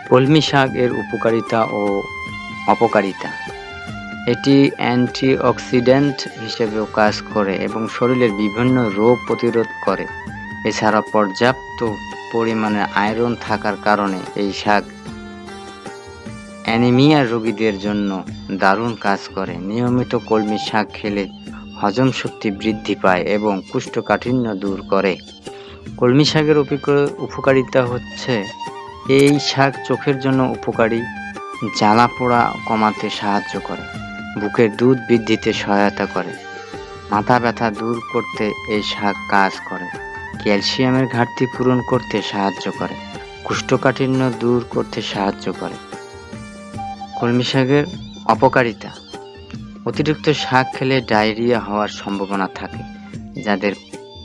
কলমি শাক এর উপকারিতা ও অপকারিতা। এটি অ্যান্টিঅক্সিডেন্ট হিসেবেও কাজ করে এবং শরীরের বিভিন্ন রোগ প্রতিরোধ করে। এছাড়া পর্যাপ্ত পরিমাণে আয়রন থাকার কারণে এই শাক অ্যানিমিয়া রোগীদের জন্য দারুণ কাজ করে। নিয়মিত কলমি শাক খেলে হজম শক্তি বৃদ্ধি পায় এবং কোষ্ঠকাঠিন্য দূর করে। কলমি শাকের উপকারিতা হচ্ছে, এই শাক চোখের জন্য উপকারী, জ্বালা-পোড়া কমাতে সাহায্য করে, বুকের দুধ বৃদ্ধিতে সহায়তা করে, মাথা ব্যথা দূর করতে এই শাক কাজ করে, ক্যালসিয়ামের ঘাটতি পূরণ করতে সাহায্য করে, কোষ্ঠকাঠিন্য দূর করতে সাহায্য করে। কলমি শাকের অপকারিতা। অতিরিক্ত শাক খেলে ডায়রিয়া হওয়ার সম্ভাবনা থাকে। যাদের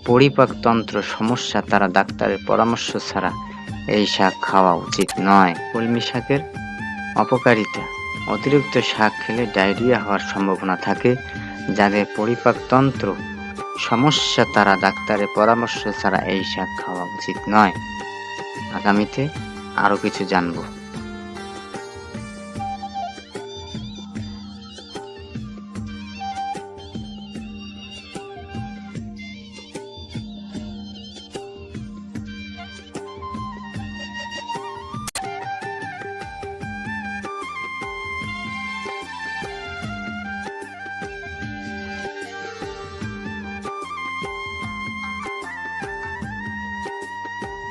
পরিপাকতন্ত্র সমস্যা তারা ডাক্তারের পরামর্শ ছাড়া এই শাক খাওয়া উচিত নয়। কলমি শাকের অপকারিতা। অতিরিক্ত শাক খেলে ডায়রিয়া হওয়ার সম্ভাবনা থাকে। যাদের পরিপাকতন্ত্র সমস্যা তারা ডাক্তারের পরামর্শ ছাড়া এই শাক খাওয়া উচিত নয়। আগামীতে আরও কিছু জানব।